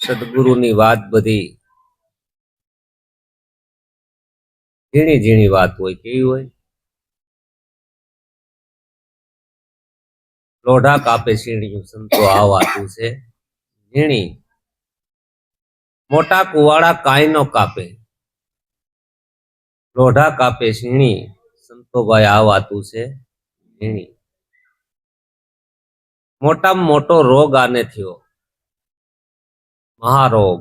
સદગુરુની વાત બધી ઝીણી ઝીણી વાત હોય. કેવી હોય? લોઢા કાપે સીણિયું સંતો આ વાતું છે ઝીણી. મોટા કુવાડા કાંઈ નો કાપે, લોઢા કાપે સીણી સંતો ભાઈ આ વાતું છે ઝીણી. મોટામાં મોટો રોગ આને થયો, મહારોગ.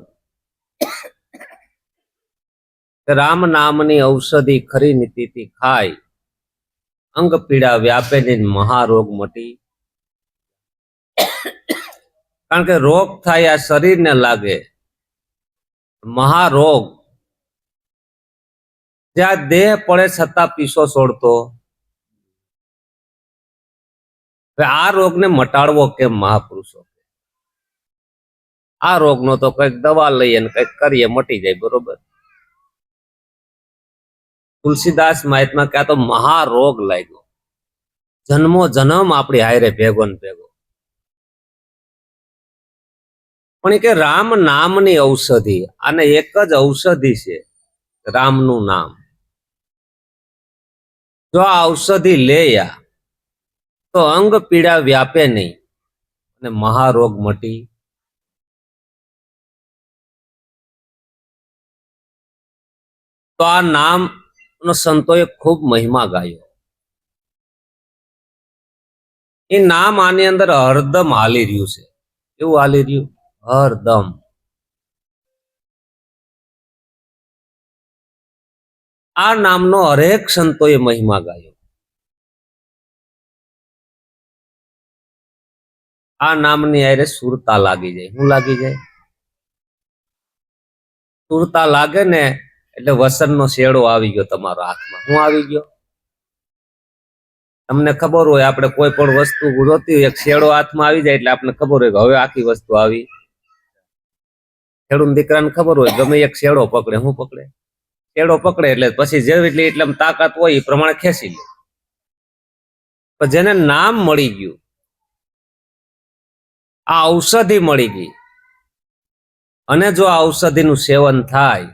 રામ નામની ઔષધિ ખરી નીતિથી ખાય, અંગ પીડા વ્યાપે ને મહારોગ મટી. કારણ કે રોગ થાય આ શરીરને લાગે, મહારોગ જ્યાં દેહ પડે છતાં પીસો છોડતો. આ રોગને મટાડવો કેમ મહાપુરુષો? આ રોગનો તો કઈક દવા લઈએ ને કઈક કરીએ મટી જાય, બરોબર. તુલસીદાસ મહાત્મા કે આ તો મહારોગ લાગ્યો, જન્મો જન્મ આપણી હારે ભેગો ને ભેગો. પણ કે રામ નામની ઔષધિ, આને એક જ ઔષધિ છે, રામનું નામ. જો આ ઔષધિ લેયા તો અંગ પીડા વ્યાપે નહીં અને મહારોગ મટી. તો આ નામ નો સંતોએ ખૂબ મહિમા ગાયો. એ નામ આની અંદર હરદમ હાલી રહ્યું છે. કેવું હાલી રહ્યું? હરદમ. આ નામનો હરેક સંતોએ મહિમા ગાયો. આ નામની આરે સુરતા લાગી જાય. શું લાગી જાય? સુરતા લાગે ને એટલે વસનનો શેડો આવી ગયો તમારા હાથમાં. શું આવી ગયો? તમને ખબર હોય, આપણે કોઈ પણ વસ્તુ જોતી હોય, એક શેડો હાથમાં આવી જાય એટલે આપણને ખબર હોય કે હવે આખી વસ્તુ આવી. ખેડૂત દીકરાને ખબર હોય, ગમે એક શેડો પકડે. શું પકડે? શેડો પકડે એટલે પછી જેવી એટલે તાકાત હોય એ પ્રમાણે ખેંચી લે. પણ જેને નામ મળી ગયું, આ ઔષધિ મળી ગઈ, અને જો આ ઔષધિનું સેવન થાય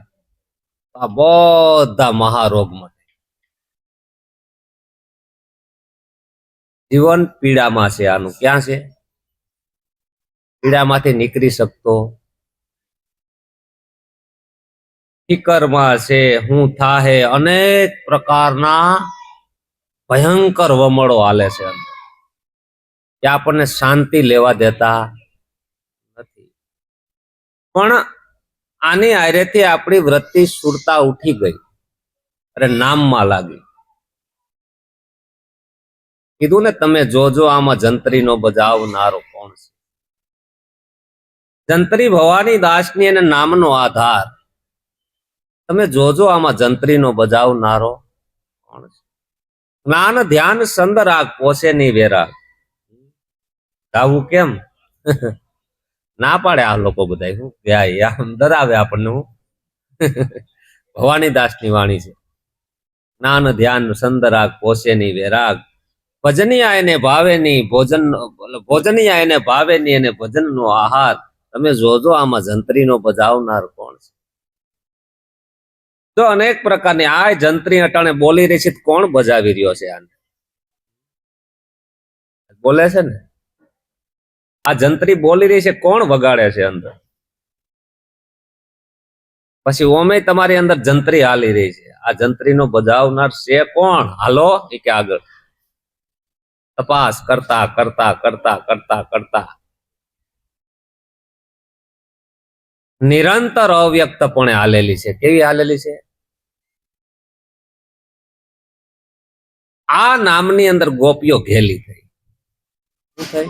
તો આ બધા મહારોગ મટે. જીવન પીડામાં છે આનું. ક્યાં છે? પીડામાંથી નીકળી શકતો, ફિકરમાં છે, હું થાહે, અનેક પ્રકારના ભયંકર વમળો હાલે છે અંદર, કે આપણને શાંતિ લેવા દેતા નથી. પણ આની હારેથી આપણી વૃત્તિ સુરતા ઉઠી ગઈ અરે નામમાં લાગી. કીધું ને, તમે જોજો આમાં જંત્રીનો બજાવનારો કોણ છે. જંત્રી ભવાની દાસની અને નામનો આધાર. તમે જોજો આમાં જંત્રીનો બજાવનારો કોણ છે. જ્ઞાન ધ્યાન સંદ રાગ પોસે ની વેરાગ. ગાવું કેમ? ના પાડે આ લોકો બધા. શું આમ ડરાવે આપણને. હું ભવાની દાસ ની વાણી છે. જ્ઞાન ધ્યાન સંદ રાગ પોસે ની વેરાગ. ભજનિયા એને ભાવે ની ભોજન, ભોજનિયા એને ભાવે ની અને ભજન નો આહાર. તમે જોજો આમાં જંત્રીનો બજાવનાર કોણ છે. જો અનેક પ્રકારની આ જંત્રી અટાણે બોલી રહી છે, કોણ બજાવી રહ્યો છે? આને બોલે છે ને, આ જંત્રી બોલી રહી છે, કોણ વગાડે છે અંદર? પછી ઓમે તમારી અંદર જંત્રી હાલી રહી છે. આ જંત્રીનો બજાવનાર છે કોણ? હાલો એ કે આગળ તપાસ કરતા કરતા કરતા કરતા કરતા નિરંતર અવ્યક્તપણે હાલેલી છે. કેવી હાલેલી છે? આ નામની અંદર ગોપીઓ ઘેલી થઈ. શું થઈ?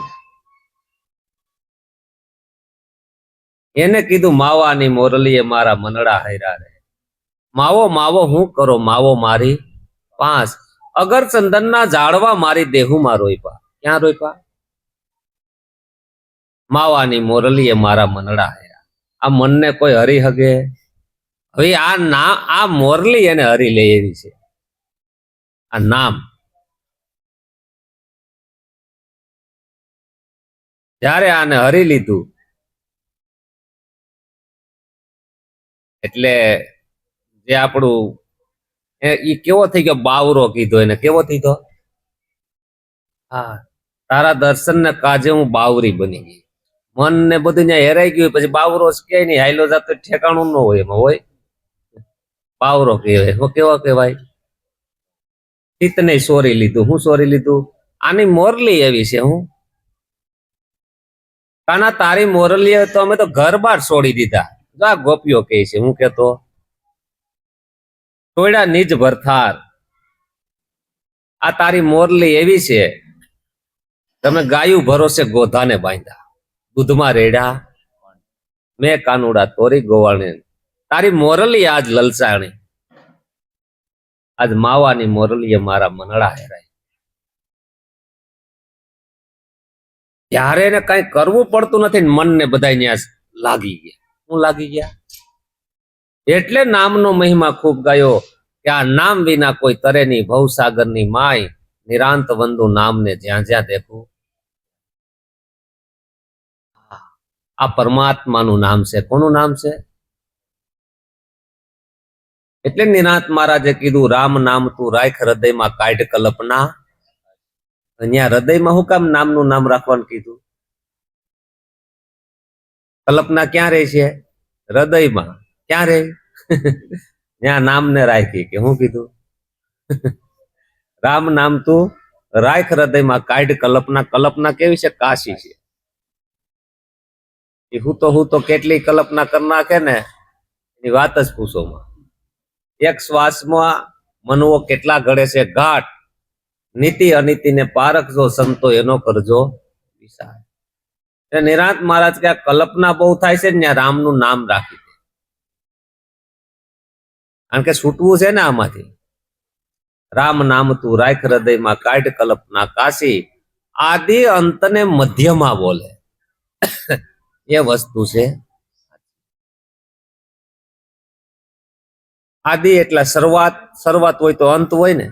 એને કીધું માવાની મોરલીએ મારા મનડા હૈરા રે. માવો માવો હું કરો, માવો મારી પાંચ. અગર ચંદનના ઝાડવા મારી દેહુમાં રોઈપા. ક્યાં રોઈપા? માવાની મોરલીએ મારા મનડા હૈરા. આ મનને કોઈ હરી હગે? હવે આ મોરલી એને હરી લે એવી છે. આ નામ. જ્યારે આને હરી લીધું એટલે જે આપણું ઈ કેવો થઈ ગયો, બાવરો કીધો એને. કેવો થઈ ગયો? હા, તારા દર્શન ને કાજે હું બાવરી બની ગઈ. મન ને બધું ત્યાં હેરાઈ ગયું, પછી બાવરો કે નહીં, હાઈલો જાતો ઠેકાણું ન હોય, એમાં હોય બાવરો કહેવાય. હું કેવો કહેવાય? ચિત્તને સોરી લીધું. હું સોરી લીધું? આની મોરલી એવી છે. હું કાના તારી મોરલી તો અમે તો ઘર બાર છોડી દીધા. જો આ ગોપીઓ કહે છે. હું કેતો છોડ્યા નિજ ભરથાર. આ તારી મોરલી એવી છે, તમે ગાયું ભરોસે ગોધાને બાંધ્યા, દૂધમાં રેડ્યા મેં કાનુડા તોરી ગોવાણે. તારી મોરલી આજ લલસાણી, આજ માવાની મોરલીએ મારા મનડા હેરાય. ત્યારે એને કઈ કરવું પડતું નથી, મનને બધા ત્યાં લાગી ગયા. હું લાગી ગયા? એટલે નામનો મહિમા ખૂબ ગાયો કે આ નામ વિના કોઈ તરે નહીં. ભવસાગરની માય નિરાંત વંદુ નામને જ્યાં જ્યાં દેખું. આ પરમાત્માનું નામ છે. કોનું નામ છે? એટલે નિરાંત મહારાજે કીધું, રામ નામ તું રાખ હૃદયમાં, કાઢ કલ્પના. અહીંયા હૃદયમાં હું કામ નામનું નામ રાખવાનું કીધું? કલ્પના ક્યાં રહી છે? હૃદયમાં. ક્યાં રહી? ત્યાં નામને રાખી. કે હું કીધું? રામ નામ તું રાખ હૃદયમાં, કાઢ કલ્પના. કલ્પના કેવી છે? કાશી છે. હું તો કેટલી કલ્પના કરી નાખે ને, એની વાત જ પૂછોમાં. એક શ્વાસમાં મનવો કેટલા ઘડે છે ઘાટ, નીતિ અનીતિને પારખજો સંતો એનો કરજો વિચાર. નિરાંત મહારાજ કે કલ્પના બહુ થાય છે ને, ત્યાં રામનું નામ રાખી દે. કારણ કે છૂટવું છે ને આમાંથી. રામ નામ તું રાખ હૃદયમાં, કાઢ કલ્પના કાશી. આદિ અંતને મધ્યમાં બોલે એ વસ્તુ છે. આદિ એટલે શરૂઆત, શરૂઆત હોય તો અંત હોય ને.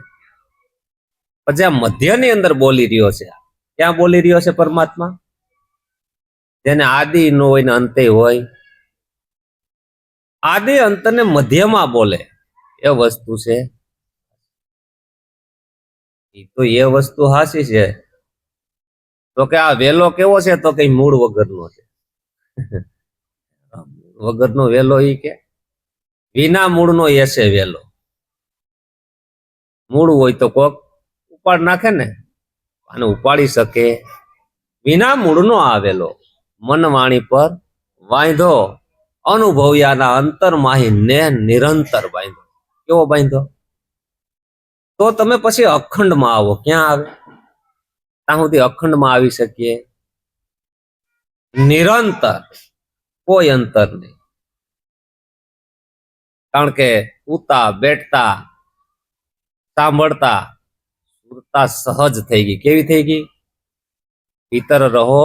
પછી આ મધ્યની અંદર બોલી રહ્યો છે. ક્યાં બોલી રહ્યો છે પરમાત્મા? જેને આદિ ન હોય ને અંતે હોય. આદિ અંતને મધ્યમાં બોલે એ વસ્તુ છે. તો એ વસ્તુ હાસી છે. તો કે આ વેલો કેવો છે? તો કઈ મૂળ વગરનો છે. વગરનો વેલો ઈ કે વિના મૂળનો એ છે વેલો. મૂળ હોય તો કોક ઉપાડ નાખે ને, અને ઉપાડી શકે. વિના મૂળનો આવેલો મન વાણી પર વાંધો, અનુભવ્યાના અંતર માહી ને નિરંતર બાંધો. કેવો બાંધો? તો તમે પછી અખંડમાં આવો. ક્યાં આવે? ત્યાં સુધી અખંડમાં આવી શકીએ. નિરંતર, કોઈ અંતર નહીં. કારણ કે ઉતા બેઠતા સાંભળતા સુરતા સહજ થઈ ગઈ. કેવી થઈ ગઈ? ભીતર રહો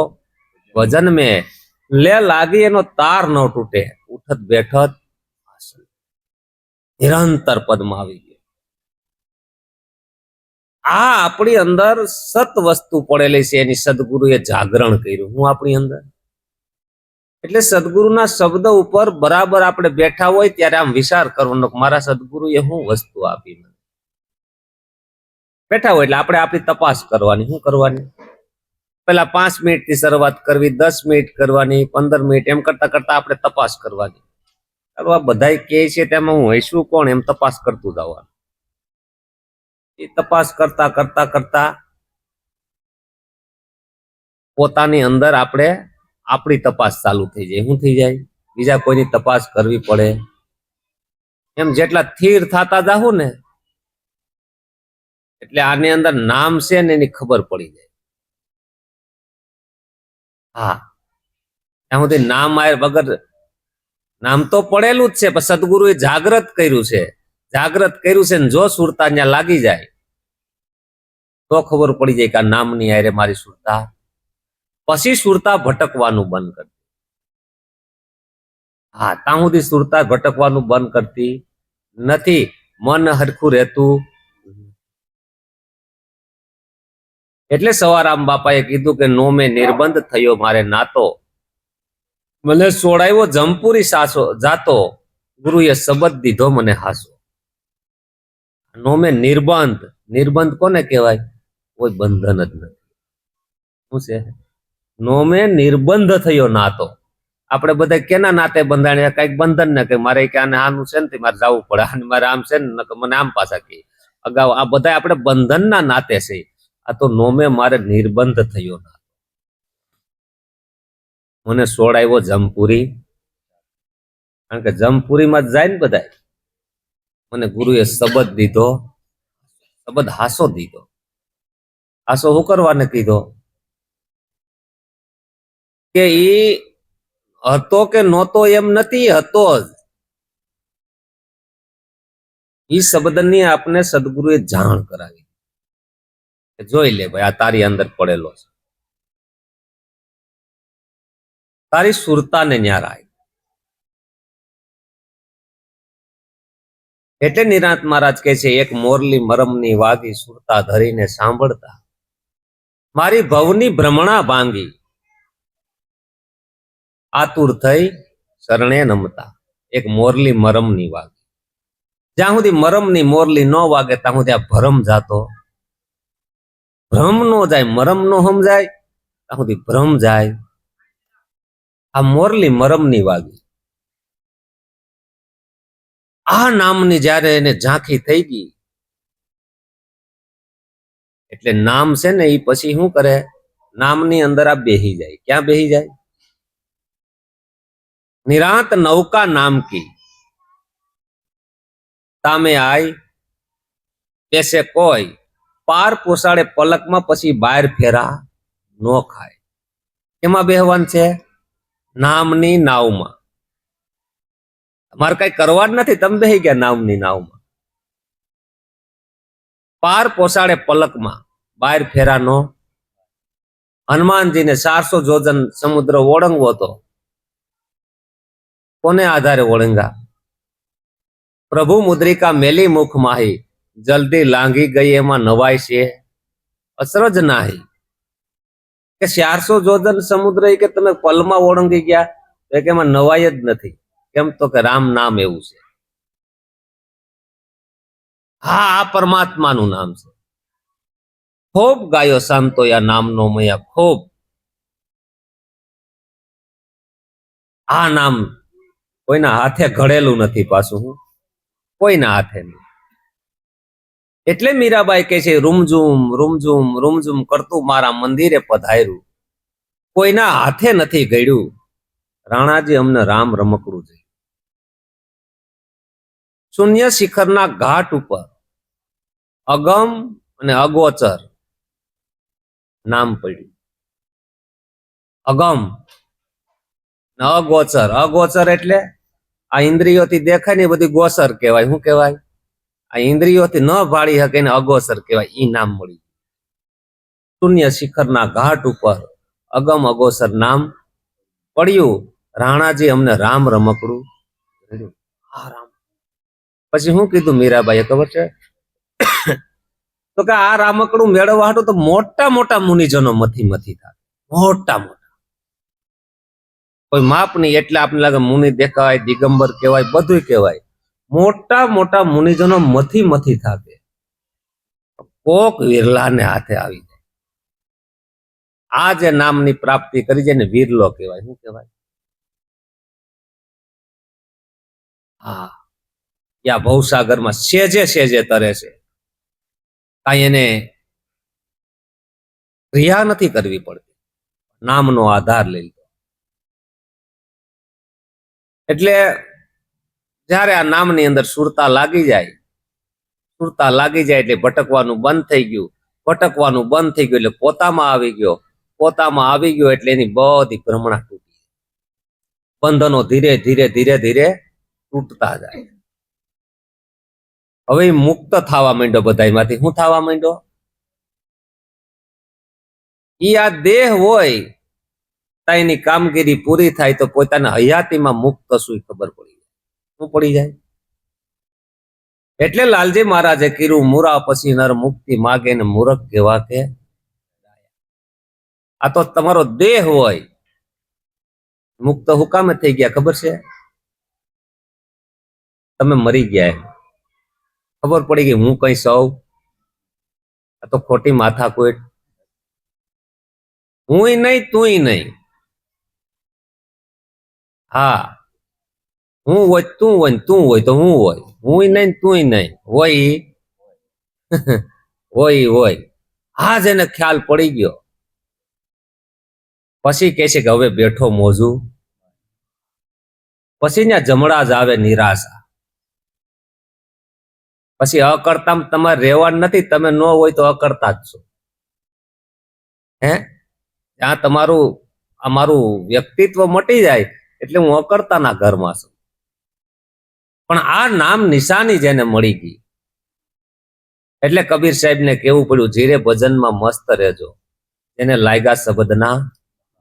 ભજન મેં, લે લાગી એનો તાર ન તૂટે, ઉઠત બેઠત નિરંતર પદમાં આવી ગઈ. આ આપણી અંદર સત વસ્તુ પડેલી છે, એની સદગુરુએ જાગરણ કર્યું. હું આપણી અંદર. એટલે સદગુરુના શબ્દ ઉપર બરાબર આપણે બેઠા હોય ત્યારે આમ વિચાર કરવાનો, મારા સદગુરુએ શું વસ્તુ આપી. બેઠા હોય એટલે આપણે આપણી તપાસ કરવાની. શું કરવાની? પેલા 5 મિનિટથી શરૂઆત કરવી, 10 મિનિટ કરવાની, 15 મિનિટ, એમ કરતા કરતા આપણે તપાસ કરવાની. આ બધા કે છે તેમાં હું હૈશું કોણ, એમ તપાસ કરતું જવાનું. એ તપાસ કરતા કરતા કરતા પોતાની અંદર આપણે આપણી તપાસ ચાલુ થઈ જાય. શું થઈ જાય? બીજા કોઈની તપાસ કરવી પડે એમ. જેટલા સ્થિર થતા જાહું ને, એટલે આની અંદર નામ છે ને એની ખબર પડી જાય. હા, ત્યાં સુધી નામ આય વગર, નામ તો પડેલું જ છે, પણ સદગુરુએ જાગ્રત કર્યું છે. જાગ્રત કર્યું છે ને જો સુરતા ત્યાં લાગી જાય તો ખબર પડી જાય કે આ નામની આરે મારી સુરતા. પછી સુરતા ભટકવાનું બંધ કરતી. હા, ત્યાં સુધી સુરતા ભટકવાનું બંધ કરતી નથી. મન હરખું રહેતું. એટલે સવારામ બાપાએ કીધું કે નો મેં નિર્બંધ થયો મારે નાતો, મને સોડાયો જમપુરી સાસો જાતો, ગુરુએ શબ્દ દીધો મને હાસો. નો મેં નિર્બંધ, નિર્બંધ કોને કહેવાય? કોઈ બંધન જ નથી. શું છે? નો મેં નિર્બંધ થયો નાતો. આપણે બધા કેના નાતે બંધાણ્યા? કઈક બંધન ને કે મારે કે આને આનું છે ને મારે જવું પડે, અને મારે આમ છે ને મને આમ પાછા કે અગાઉ આ બધા આપણે બંધનના નાતે છે. આ તો નોમે મારે નિર્બંધ થયો ના, મને સોડાવ્યો જમપુરી, કારણ કે જમપુરીમાં જ જાય ને બધા. મને ગુરુએ શબ્દ દીધો, શબ્દ હાસો દીધો. હાસો શું કરવાને કીધો? કે ઈ હતો કે નહોતો એમ નથી, હતો જ. ઈ શબ્દની આપને સદગુરુએ જાણ કરાવી. જોઈ લે ભાઈ, આ તારી અંદર પડેલો છે, તારી સુરતાને ન્યારાય. એટલે નિરાંત મહારાજ કહે છે, એક મોરલી મરમની વાગી સુરતા ધરીને સાંભળતા, મારી ભવની ભ્રમણા ભાંગી, આતુર થઈ શરણે નમતા. એક મોરલી મરમની વાગી, જ્યાં સુધી મરમની મોરલી ન વાગે ત્યાં સુધી આ ભરમ જાતો, ભ્રમ નો જાય, મરમ નો સમજાય ત્યાં સુધી ભ્રમ જાય. આ મોરલી મરમની વાગી, આ નામની જયારે એને ઝાંખી થઈ ગઈ, એટલે નામ છે ને એ પછી શું કરે? નામની અંદર આ બેહી જાય. ક્યાં બેહી જાય? નિરાંત નૌકા નામ કી તામે આય પેસે કોઈ, પાર પોસાડે પલકમાં પછી બહાર ફેરા નો ખાય. એમાં બેહવાન છે? નામની નાવમાં. મારે કઈ કરવા જ નથી, તમે બેહી ગયા નામની નાવમાં. પાર પોસાડે પલકમાં બહાર ફેરા નો. હનુમાનજીને 400 જોજન સમુદ્ર ઓળંગવો હતો, કોને આધારે ઓળંગા? પ્રભુ મુદ્રિકા મેલી મુખ માહી, જલ્દી લાંઘી ગઈ એમાં નવાય છે અચરજ નાહી. કે 400 જોજન સમુદ્ર કે તમે પલમાં ઓળંગી ગયા, તો કે એમાં નવાય જ નથી. કેમ? તો કે રામ નામ એવું છે. હા, આ પરમાત્માનું નામ છે. ખૂબ ગાયો શાંતો યા નામનો મયા, ખૂબ. આ નામ કોઈના હાથે ઘડેલું નથી, પાછું હું કોઈના હાથે નહીં. એટલે મીરાબાઈ કહે છે, રૂમઝૂમ રૂમઝૂમ રૂમઝૂમ કરતું મારા મંદિરે પધાર્યું, કોઈના હાથે નથી ઘડ્યું. રાણાજી અમને રામ રમકડું છે. શૂન્ય શિખરના ઘાટ ઉપર અગમ અને અગોચર નામ પડ્યું. અગમ ને અગોચર. અગોચર એટલે આ ઇન્દ્રિયોથી દેખાય ને બધી ગોચર કહેવાય. શું કહેવાય? આ ઇન્દ્રિયોથી ન ભાળી શકે ને અગોચર કહેવાય. ઈ નામ મળ્યું. શૂન્ય શિખરના ઘાટ ઉપર અગમ અગોચર નામ પડ્યું. રાણાજી અમને રામ રમકડું મળ્યું. આ રામ. પછી શું કીધું મીરાબાઈએ ખબર છે? તો કે આ રામકડું મેળવવા હાટું તો મોટા મોટા મુનિજનો મથી મથી થાય. મોટા મોટા, કોઈ માપ નહીં. એટલે આપણે લાગે મુનિ દેખાય, દિગંબર કહેવાય, બધું કહેવાય. મોટા મોટા મુનિજનો મથી મથી થાય, કોક વિરલાને હાથે આવી જાય. આ જે નામની પ્રાપ્તિ કરી છે ને વિરલો કહેવાય. શું કહેવાય? હા, યા ભવસાગરમાં સેજે સેજે તરે છે. કઈ એને ક્રિયા નથી કરવી પડતી, નામનો આધાર લઈ લો. એટલે જયારે આ નામની અંદર સુરતા લાગી જાય, સુરતા લાગી જાય એટલે ભટકવાનું બંધ થઈ ગયું. ભટકવાનું બંધ થઈ ગયું એટલે પોતામાં આવી ગયો. પોતામાં આવી ગયો એટલે એની બધી ભ્રમણા તૂટી. બંધનો ધીરે ધીરે ધીરે ધીરે તૂટતા જાય. હવે મુક્ત થવા માંડ્યો બધામાંથી. શું થવા માંડ્યો? ઈ આ દેહ હોય તો એની કામગીરી પૂરી થાય તો પોતાના હયાતીમાં મુક્ત શું ખબર પડી જાય. શું પડી જાય? એટલે લાલજી મહારાજે કીધું, મુરા પછી નર મુક્તિ માગે ને મૂરખ કેવા કે. આ તો તમારો દેહ હોય. મુક્ત હુકામે થઈ ગયા ખબર છે? તમે મરી ગયા, ખબર પડી ગઈ હું કઈ સૌ. આ તો ખોટી માથાકૂટ. હુંય નહીં તુંય નહીં. હા, હું હોય તું હોય, તું હોય તો હું હોય. હુંય નહીં તુંય નહીં હોય. હોય હોય. હા, જેને ખ્યાલ પડી ગયો પછી કહે છે કે હવે બેઠો મોજું. પછી ત્યાં જમણા જ આવે નિરાશા. પછી અકર્તા તમારે રહેવાનું નથી. તમે ન હોય તો અકર્તા જ છો. હે, ત્યાં તમારું અમારું વ્યક્તિત્વ મટી જાય એટલે હું અકર્તાના ઘરમાં છું. પણ આ નામ નિશાની જેને મળી ગઈ એટલે કબીર સાહેબને કેવું પડ્યું, જીરે ભજનમાં મસ્ત રહેજો. એને લાગ્યા શબ્દના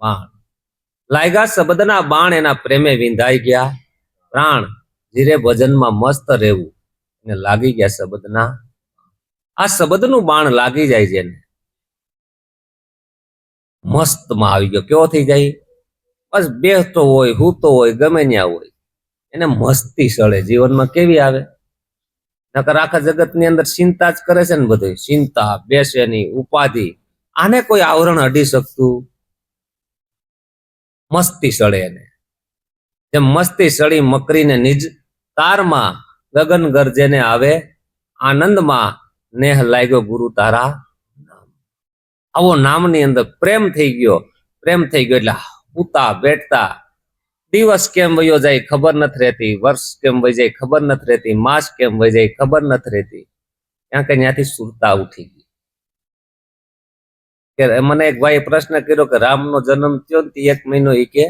બાણ. લાગ્યા શબ્દના બાણ એના પ્રેમે વિંધાઈ ગયા પ્રાણ. જીરે ભજનમાં મસ્ત રહેવું એને લાગી ગયા શબ્દના. આ શબ્દનું બાણ લાગી જાય છે એને મસ્તમાં આવી ગયો. કેવો થઈ જાય? બસ બેસતો હોય, હૂતો હોય, ગમે ત્યાં હોય એને મસ્તી સળે. જીવનમાં કેવી આવે? નકર આખા જગતની અંદર ચિંતા જ કરે છે ને બધું. ચિંતા, બેસેની, ઉપાધિ, આને કોઈ આવરણ અડી શકતું? મસ્તી સળે એને. જેમ મસ્તી સળી મકરીને નિજ તારમાં, ગગન ગરજેને આવે આનંદમાં, નેહ લાગ્યો ગુરુ તારા નામ. આવો નામની અંદર પ્રેમ થઈ ગયો. પ્રેમ થઈ ગયો એટલે ઉતા બેઠતા દિવસ કેમ વયો જાય ખબર નથી રહેતી, વર્ષ કેમ વહી જાય ખબર નથી રહેતી, માસ કેમ વહી જાય ખબર નથી રહેતી. ત્યાં કે ત્યાંથી સુરતા ઉઠી ગઈ. કે મને એક ભાઈ પ્રશ્ન કર્યો કે રામનો જન્મ થયો ને 1 મહિનો એ કે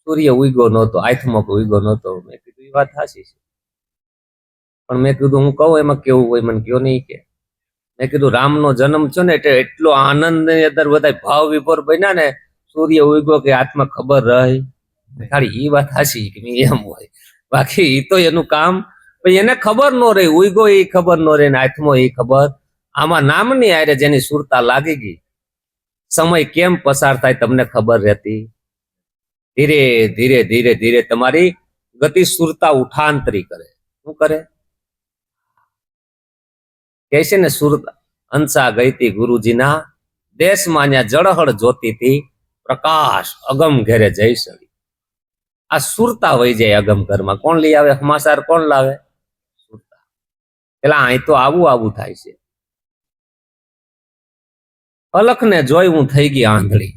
સૂર્ય ઉગ્યો નહોતો, આથમો ઉગ્યો નહોતો. મેં કીધું એ વાત સાચી છે, પણ મેં કીધું હું કહું એમાં કેવું હોય મને કયો નહીં. કે મેં કીધું રામનો જન્મ થયો ને એટલે એટલો આનંદ ની અંદર બધા ભાવ વિભોર બન્યા ને, સૂર્ય ઉગ્યો કે હાથમાં ખબર રહી. ખાલી એ વાત સાચી કે એમ હોય, બાકી એ તો એનું કામ. એને ખબર ન રહી, ઉગ્યો એ ખબર ન રહી ને હાથમાં એ ખબર. આમાં નામની આરે જેની સુરતા લાગી ગઈ, સમય કેમ પસાર થાય તમને ખબર રહેતી. ધીરે ધીરે ધીરે ધીરે તમારી ગતિ સુરતા ઉઠાંતરી કરે. શું કરે? કહે છે ને, સુરત હંસા ગઈતી ગુરુજીના દેશમાં, ત્યાં જળહળ જોતીથી પ્રકાશ અગમ ઘેરે જઈ સળી. આ સુરતા વહી જાય અગમ ઘરમાં. કોણ લઈ આવે સમાચાર? કોણ લાવે? સુરતા. પેલા અહીં તો આવું આવું થાય છે. અલખને જોઈ હું થઈ ગઈ આંધળી,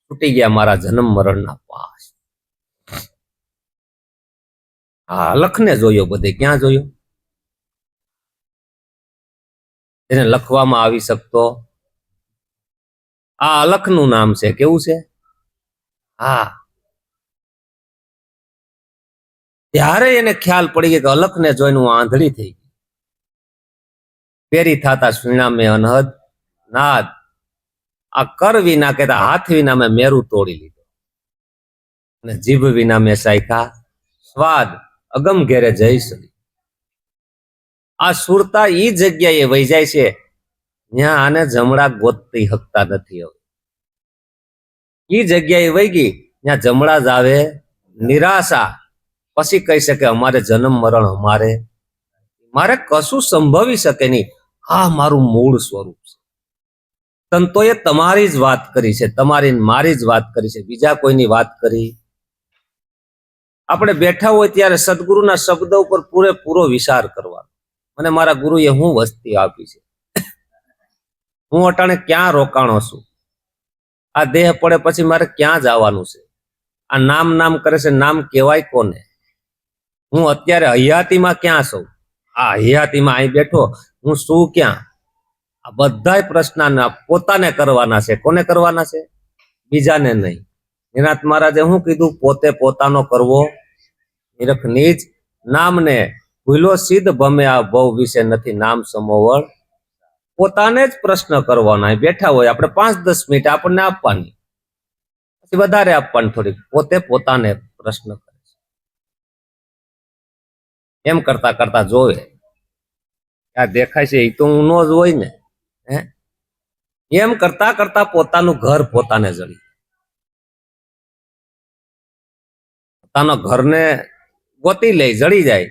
છૂટી ગયા મારા જન્મ મરણના પાસ. હા, અલખને જોયો. બધે ક્યાં જોયો? એને લખવામાં આવી શકતો. આ અલખનું નામ છે. કેવું છે? હા. ત્યારે એને ખ્યાલ પડી ગયો કે અલખને જોઈને હું આંધળી થઈ ગઈ. પેરી થતા સુણામે અનહદ નાદ. આ કર વિના કહેતા હાથ વિના મેં મેરું તોડી લીધો, અને જીભ વિના મેં સાયખા સ્વાદ અગમ ઘેરે જઈ સળી. આ સુરતા ઈ જગ્યાએ વહી જાય છે ત્યાં આને જમણા ગોતતી હકતા નથી. હવે ઈ જગ્યાએ વહી ગઈ ત્યાં જમણા જ આવે નિરાશા. પછી કહી શકે અમારે જન્મ મરણ અમારે, મારે કશું સંભવી શકે નહીં. આ મારું મૂળ સ્વરૂપ છે. સંતોએ તમારી જ વાત કરી છે, તમારી મારી જ વાત કરી છે, બીજા કોઈની વાત કરી. આપણે બેઠા હોય ત્યારે સદગુરુના શબ્દ ઉપર પૂરેપૂરો વિચાર કરવાનો. મને મારા ગુરુએ હું વસ્તી આપી છે, હું અટાણે ક્યાં રોકાણો છું, આ દેહ પડે પછી મારે ક્યાં જવાનું છે. આ નામ નામ કરે છે, નામ કહેવાય કોને? હું અત્યારે હયાતીમાં ક્યાં છું? આ હયાતીમાં અહીં બેઠો હું શું ક્યાં? આ બધા પ્રશ્નના પોતાને કરવાના છે. કોને કરવાના છે? બીજાને નહીં. નિનાથ મહારાજે શું કીધું? પોતે પોતાનો કરવો નિરખ નીચ નામને ભૂલો સિદ્ધ ભમે આ ભવ વિશે નથી નામ સમોવળ. પોતાને જ પ્રશ્ન કરવાના. બેઠા હોય આપણે 5-10 મિનિટ આપણને આપવાની, પછી વધારે આપવાની થોડીક. પોતે પોતાને પ્રશ્ન કરે છે. એમ કરતા કરતા જોવે આ દેખાય છે એ તો હું નો જ હોય ને. હે, એમ કરતા કરતા પોતાનું ઘર પોતાને જડી, પોતાના ઘરને ગોતી લે, જડી જાય,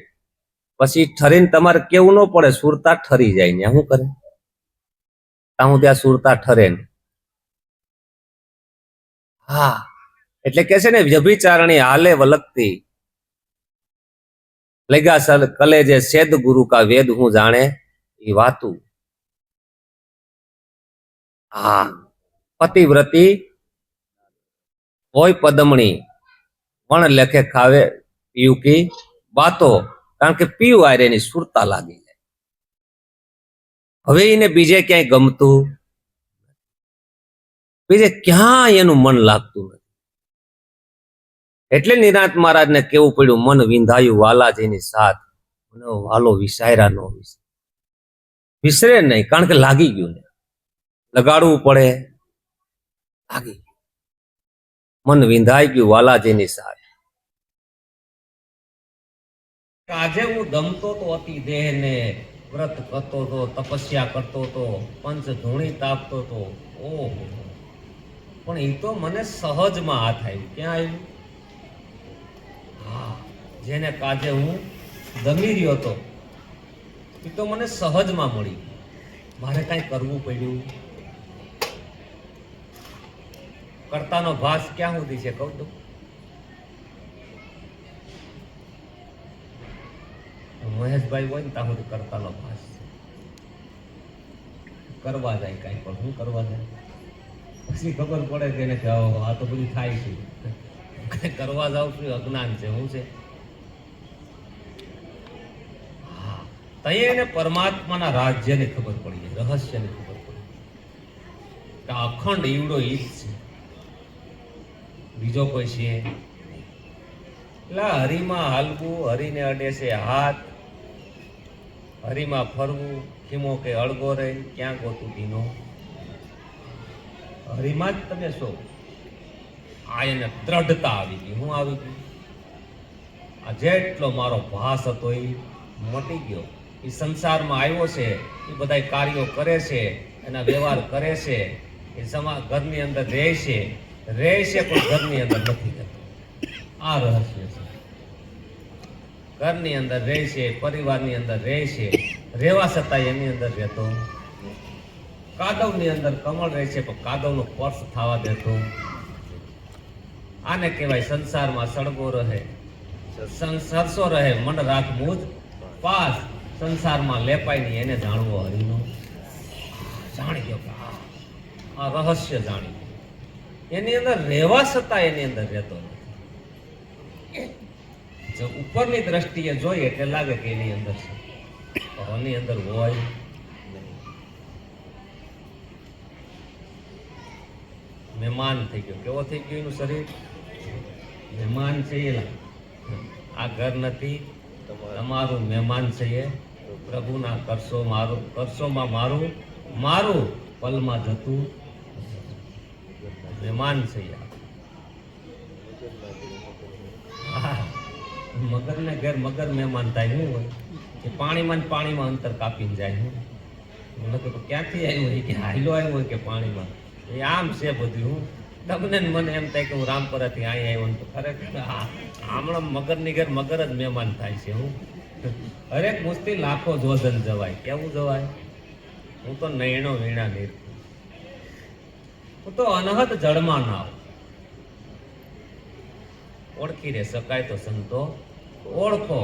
પછી ઠરીને તમારે કેવું ન પડે, સુરતા ઠરી જાય ને શું કરે, હું ત્યાં સુરતા ઠરે ને. હા, એટલે કે છે ને, વ્યભિચારણી હાલે વલકતી લગા સર કલેજે સેદ ગુરુ કા વેદ હું જાણે એ વાતું. હા, પતિવ્રતી હોય પદમણી પણ લેખે ખાવે પીયું કી બાતો, કારણ કે પીયું આરે એની સુરતા લાગી જાય. હવે એને બીજે ક્યાંય ગમતું, બીજે ક્યાંય એનું મન લાગતું નથી. એટલે નિરાંત મહારાજને કેવું પડ્યું, મન વિંધાયું વાલાજીની સાથ, વાલો વિસાયરા નો વિસરે નહીં, કારણ કે લાગી ગયું ને, લગાડવું પડે, લાગી મન વિંધાઈ ગયું વાલાજીની સાથ. આજે હું દમતો તો અતિ દેહ ને, વ્રત કરતો તો, તપસ્યા કરતો તો, પંચ ધૂણી તાપતો તો, ઓહો, પણ એ તો મને સહજમાં હાથ આવ્યું. ક્યાં આવ્યું? હા, જેને કાજે હું દમી રહ્યો હતો એ તો મને સહજમાં મળી. મારે કઈ કરવું પડ્યું? કર્તાનો ભાસ ક્યાં સુધી છે કહું તો? મહેશભાઈ હોય ને ત્યાં સુધી કર્તાનો ભાસ કરવા જાય કઈ, પણ શું કરવા જાય? પછી ખબર પડે કે એને આ તો બધું થાય છે, કઈ કરવા જાવ છું અજ્ઞાન છે. શું છે? એને પરમાત્માના રાજ્યની ખબર પડી, રહસ્યની ખબર પડી કે અખંડ ઈવડો ઈજ છે, બીજો કોઈ છે. એટલે હરિમાં હાલવું, હરિને અડે છે હાથ, હરિમાં ફરવું, ખીમો કે અળગો રહે, ક્યાં ગોતું દીનો, હરિમાં જ તમે શો. આ એને દ્રઢતા આવી ગઈ. હું આવી ગઈ? આ જેટલો મારો ભાસ હતો એ મટી ગયો. એ સંસારમાં આવ્યો છે, એ બધા કાર્યો કરે છે, એના વ્યવહાર કરે છે, એ ઘરની અંદર રહે છે, પણ ઘરની અંદર નથી રહેતો. આ રહસ્ય છે. ઘરની અંદર રહે છે, પરિવારની અંદર રહે છે, રહેવા છતાં એની અંદર રહેતો. કાદવની અંદર કમળ રહે છે, પણ કાદવનો સ્પર્શ થવા દેતો. આને કહેવાય સંસારમાં સળગો રહે, સરસો રહે, મન રાખ મુજ પાસ. સંસારમાં લેપાય નહીં, એને જાણવો હરિનો. જાણી ગયો કે આ રહસ્ય જાણી ગયો. એની અંદર રહેવા છતાં એની અંદર રહેતો નથી. જો ઉપરની દ્રષ્ટિએ જોઈએ એટલે લાગે કે એની અંદર છે, એની અંદર હોય. મહેમાન થઈ ગયો. કેવો થઈ ગયો એનું શરીર? મહેમાન છે. આ ઘર નથી તમારું, મહેમાન છે એ. પ્રભુના કરશો મારું, કરશોમાં મારું, મારું પલમાં જતું મહેમાન છે. મગર ને ઘેર મગર મહેમાન થાય. શું હોય કે પાણીમાં અંતર કાપીને જાય. હું ક્યાંથી આવ્યું હોય કે હાઈલો આવ્યો હોય કે પાણીમાં, એ આમ છે બધું. તમને મને એમ થાય કે હું રામપરાથી અહીં આવ્યો ને, તો ખરેખર હમણાં મગરની ઘેર મગર જ મહેમાન થાય છે. હું હરેક મુશ્કેલ લાખો જોધન જવાય. કેવું જવાય? હું તો નૈણો વીણા નીર, હું તો અનહદ જળમાં નાવ. ઓળખી રે શકાય તો સંતો ઓળખો.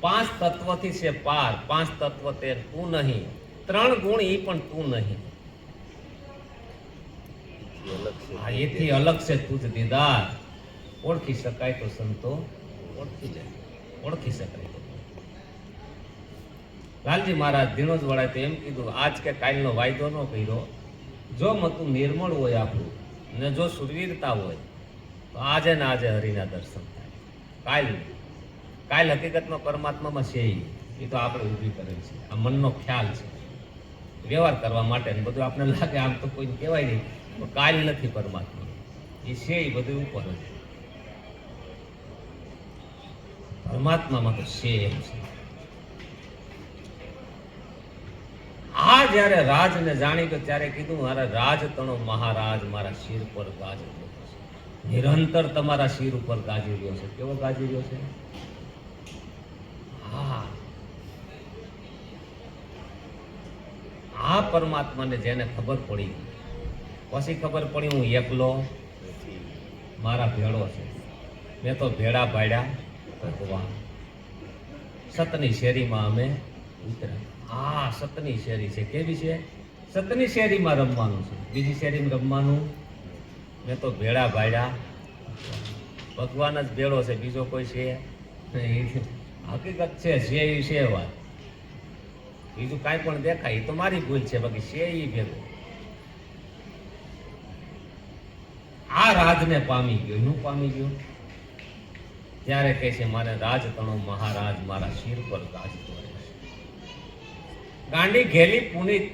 5 તત્વથી છે પાર, 5 તત્વ તે તું નહીં, 3 ગુણ ઈ પણ તું નહીં. એથી અલગ છે તુજ દીદાર. ઓળખી શકાય તો સંતો ઓળખી જાય, ઓળખી શકાય તો. લાલજી મહારાજ ધીણો જ વળાય તો એમ કીધું, આજ કે કાલનો વાયદો ન કર્યો. જો મતું નિર્મળ હોય આપણું, ને જો સુરવીરતા હોય, તો આજે ને આજે હરિના દર્શન થાય. કાલ હકીકતમાં પરમાત્મામાં છે, એ તો આપણે ઊભી કરેલ છે. આ મનનો ખ્યાલ છે, વ્યવહાર કરવા માટે બધું આપણે લાગે આમ તો કોઈને કહેવાય નહીં, તો કાલ નથી પરમાત્મા. એ છે એ બધું ઉપર જ. પરમાત્મામાં તો છે એમ છે. આ જ જ્યારે રાજને જાણી ગયો ત્યારે કીધું મારા રાજ તણો મહારાજ મારા શિર પર ગાજ રહ્યો છે. નિરંતર તમારા શિર ઉપર ગાજી રહ્યો છે. કેવો ગાજી રહ્યો છે? હા, આ પરમાત્માને જેને ખબર પડી, પછી ખબર પડી હું એકલો મારા ભેળો છે. મેં તો ભેળા ભાડ્યા ભગવાન. સતની શેરીમાં અમે ઉતર્યા. આ સતની શેરી છે. કેવી છે? સતની શેરીમાં રમવાનું છે. બીજી શેરીમાં રમવાનું. મેં તો ભેળા ભાડ્યા ભગવાન જ ભેળો છે, બીજો કોઈ છે નહીં. હકીકત છે એ છે વાત. બીજું કાંઈ પણ દેખાય એ તો મારી ભૂલ છે, બાકી છે એ ભેગો. આ રાજને પામી ગયો. હું પામી ગયો ત્યારે કહે છે મારે રાજ તણો મહારાજ મારા શિર પર ગાજતો રહે છે. ગાંડી ઘેલી પુનિત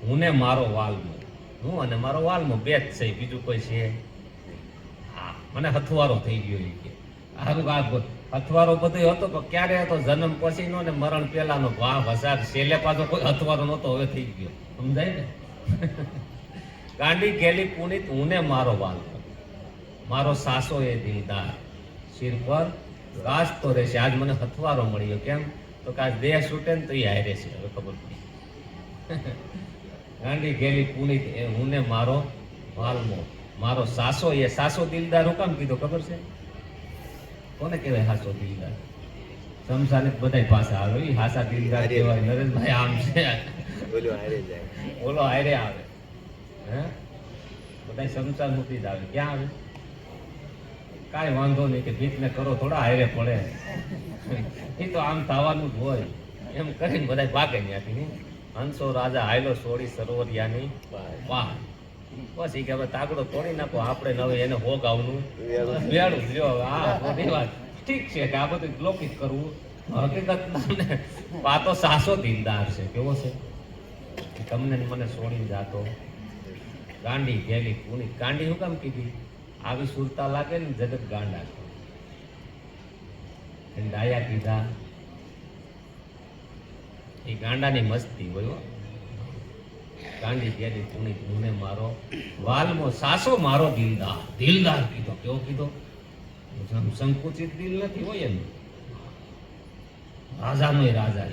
હું ને મારો વાલમો. હું અને મારો વાલમો બે જ છે, બીજું કોઈ છે. હા, મને હથવારો થઈ ગયો એ કે હારું. આ હથવારો બધો હતો પણ ક્યારે હતો? જન્મ પછીનો ને મરણ પહેલાનો. વાહ વસાર છેલ્લે પાછો કોઈ હથવારો નહોતો, હવે થઈ ગયો. સમજાય ને? ગાંડી ઘેલી પુનિત હું ને મારો વાલમો. મારો સાસો એ દિલદાર શિર પર ગાજતો રહેશે. આજ મને હથવારો મળ્યો. કેમ? તો કે આજ દેહ છૂટે ને તો એ હારે છે. હવે ખબર પડી. ગાંડી ઘેલી પુનિત એ હું ને મારો વાલમો. મારો સાસો એ સાસો દિલદાર હું કામ કીધો ખબર છે? કોને કહેવાય હાસો દિલદાર? શમશાને બધા પાછા આવે. એ હાસા દિલદાર કહેવાય. નરેશભાઈ આમ છે, બોલો હારે આવે. હે, બધા શમશાન મૂકી જ આવે. ક્યાં આવે? કાંઈ વાંધો નહીં કે ભીતને કરો થોડા હારે પડે. એ તો આમ થવાનું જ હોય. એમ કરીને બધા ભાગે ત્યાંથી. હંસો રાજા હાયલો છોડી સરોવરિયાની વાહ. પછી કે હવે તાગડો તોડી નાખો આપણે નવે એને હોગ આવનું વેળું લ્યો. હા, બધી વાત ઠીક છે કે આ બધું લૌકિક કરવું. હકીકત આ તો સાસો દિલદાર છે. કેવો છે? તમને મને છોડીને જાતો. ગાંડી ઘેલી પુનિત. ગાંડી હું કામ કીધી? આવી સુરતા લાગે ને જગત ગાંડા. ડાયા કીધા એ ગાંડાની મસ્તી હોય. ગાંડી ઘેલી પુનિત હું ને મારો વાલમો. સાસો મારો દિલદાર. દિલદાર કીધો. કેવો કીધો? સંકુચિત દિલ નથી હોય એમ. રાજાનો રાજા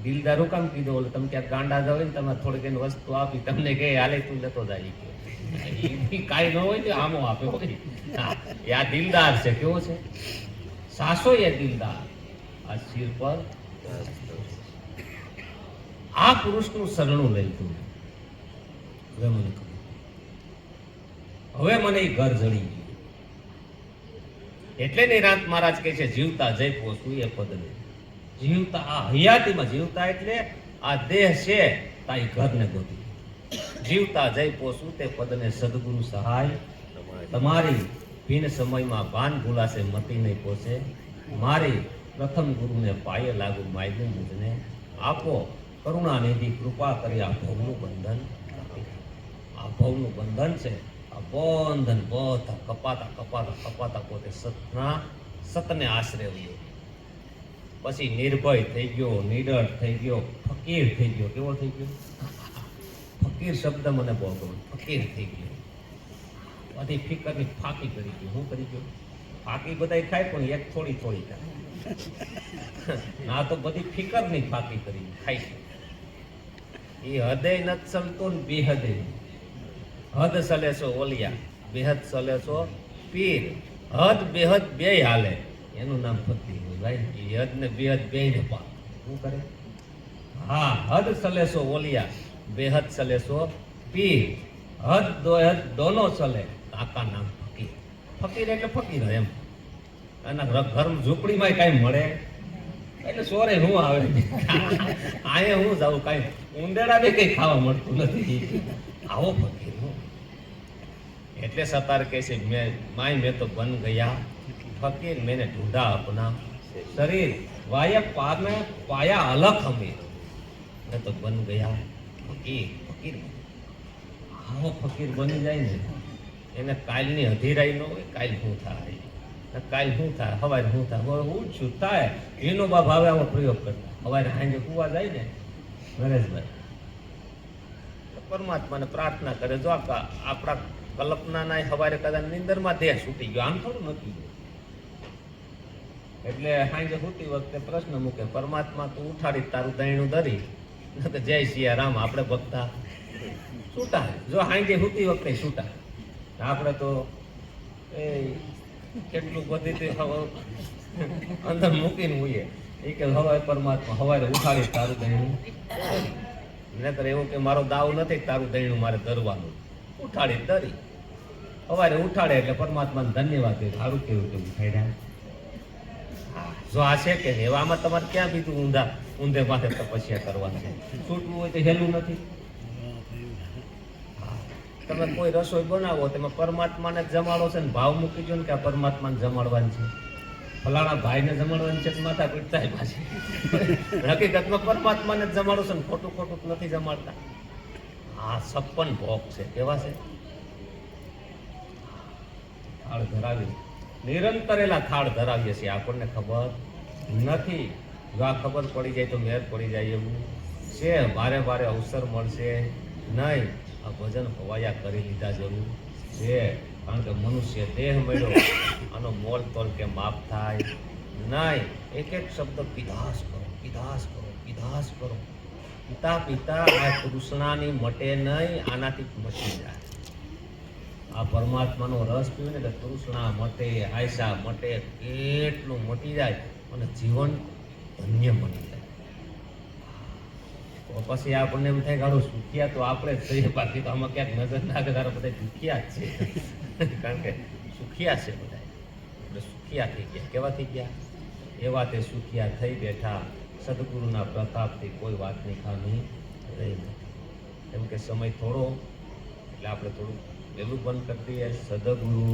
દિલદાર હું કામ કીધો? ઓલે તમે ક્યાંક ગાંડા જાવ ને તમે થોડીક એની વસ્તુ આપી, તમને કે હાલે તું લેતો જાય. કાંઈ ન હોય તો આમો આપે હોય. એ આ દિલદાર છે. કેવો છે? સાસો એ દિલદાર. આ શિર પર આ પુરુષનું શરણું લઈ તું. હવે મને એ ઘર જડી ગયું. એટલે નિરાંત મહારાજ કહે છે જીવતા જઈ પોસું એ પદને. જીવતા આ હયાતીમાં જીવતા એટલે આ દેહ છે તાઈ ઘરને ગોતી. જીવતા જઈ પોસું તે પદને સદગુરુ સહાય તમારી. ભીન સમયમાં ભાન ભૂલાશે મતી નહીં પોસે. મારી પ્રથમ ગુરુને પાયે લાગુ માયગું મુજને આપો. કરુણાનિધિ કૃપા કરી આ ભવનું બંધન. આ ભવનું બંધન છે. આ બંધન બધા કપાતા કપાતા કપાતા પોતે સતને આશરે ગયો. પછી નિર્ભય થઈ ગયો, નિડર થઈ ગયો, ફકીર થઈ ગયો. કેવો થઈ ગયો? ફકીર શબ્દ મને બહુ ગમે. ફકીર થઈ ગયો. બધી ફિકરની ફાંકી કરી ગયો. શું કરી ગયો? ફાંકી બધા ખાય પણ એક થોડી થોડી ખાય. ના તો બધી ફિકરની ફાંકી કરી ખાય. એ હૃદય નથી ચલતો ને બેહદે. હદ ચલે છો ઓલિયા, બેહદ ચલે છો પીર. હદ બેહદ બે હાલે એનું નામ ફકીર હોય ભાઈ. એ હદ ને બેહદ બે ને પા શું કરે? હા, હદ ચલે છો ઓલિયા, બેહદ ચલે છો પીર. હદ દોનો ચલે કાકા નામ ફકીર. ફકીર એટલે ફકીર એમ. અને ઘર ઝૂંપડીમાં કાંઈ મળે એટલે સોરે હું આવે. આયે હું જાઉં કાંઈ ઉંદેડા બી કંઈ ખાવા મળતું નથી. આવો ફકીર હું. એટલે સતાર કહે છે મેં તો બન ગયા ફકીર, મેને ઢૂંઢા અપના શરીર વાયા પાયા અલખ હમે. મેં તો બન ગયા ફકીર. ફકીર આવો ફકીર બની જાય ને એને કાલની અધીરાઈ ન હોય. કાલ શું થાય? કાલ શું થાય? હવારે શું થાય? હું છું થાય એનો બાપ હવે આવો પ્રયોગ કરતા. હવારે સાંજે કુવા જાય ને નરેશભાઈ, પરમાત્માને પ્રાર્થના કરે. જો આપણા કલ્પનાના હવારે કદાચ નિંદરમાં દેહ છૂટી ગયો, આમ થોડું નથી ગયું. એટલે સાંજે સૂતી વખતે પ્રશ્ન મૂકે, પરમાત્મા તું ઉઠાડી તારું દહીણું ધરી, જય સિયા રામ આપણે ભક્તા છૂટા. જો સાંજે સૂતી વખતે છૂટા. આપણે તો એ કેટલું બધી અંદર મૂકીને હોઈએ. એ કે હવે પરમાત્મા હવારે ઉઠાડી તારું દહીણું, નહીતર એવું કે મારો દાવ નથી તારું દહીણું મારે ધરવાનું. ઉઠાડી ધરી સવારે ઉઠાડે એટલે પરમાત્માને ધન્યવાદ દે. સારું કેવું કેવું થઈ રહ્યા. જો આ છે કે એવામાં તમારે ક્યાં બીજું ઊંધે માથે તપસ્યા કરવાની છે. છૂટવું હોય તો હેલું નથી. તમે કોઈ રસોઈ બનાવો તેમાં પરમાત્માને જ જમાડો છે ને ભાવ મૂકી દો ને કે આ પરમાત્માને જમાડવાની છે, ફલાણા ભાઈને જમાડવાની છે, માથા પીટ થાય પાછી. હકીકતમાં પરમાત્માને જ જમાડો છે ને ખોટું ખોટું નથી જમાડતા. હા 56 ભોગ છે. કેવા છે? થાળ ધરાવી નિરંતરેલા થાળ ધરાવીએ છીએ, આપણને ખબર નથી. જો આ ખબર પડી જાય તો મેર પડી જાય એવું છે. વારે વારે અવસર મળશે નહીં. આ ભજન હવાયા કરી લીધા જરૂર છે. કારણ કે મનુષ્ય દેહ મળ્યો, આનો મોલ તોલ કે માપ થાય નહીં. એક એક શબ્દ પીધાસ કરો, પીધાસ કરો, પીધાસ કરો. પિતા પિતા આ તૃષ્ણાની મટે નહીં, આનાથી મટી જાય. આ પરમાત્માનો રસ પીવે ને એટલે તૃષ્ણા મટે, આયસા મટે, કેટલું મટી જાય અને જીવન ધન્ય બની જાય. તો પછી આપણને એમ થાય કે સુખિયા તો આપણે જ થઈએ, બાકી તો આમાં ક્યાંક નજર નાખે તારા બધા દુખિયા જ છે. કારણ કે સુખિયા છે બધા, આપણે સુખિયા થઈ ગયા. કેવા થઈ ગયા? એવા તે સુખિયા થઈ બેઠા, સદગુરુના પ્રતાપથી કોઈ વાતની ખામી રહી નથી. એમ કે સમય થોડો એટલે આપણે થોડું વહેલું બંધ કરી દઈએ. સદગુરુ